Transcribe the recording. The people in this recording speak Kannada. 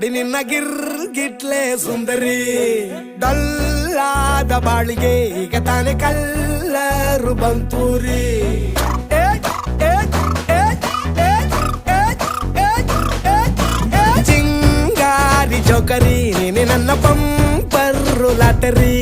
ನಿನ್ನ ಗಿರ್ಗಿಟ್ಲೆ ಸುಂದರಿ ಡಲ್ಲಾದ ಬಾಳಿಗೆ ಈಗ ತಾನೆ ಕಲ್ಲರು ಬಂತೂರಿ ಚಿಂಗಾರಿ ಜೋಕರಿ ನೀನೆ ನನ್ನ ಪಂಪರ್ರು ಲಾಟರಿ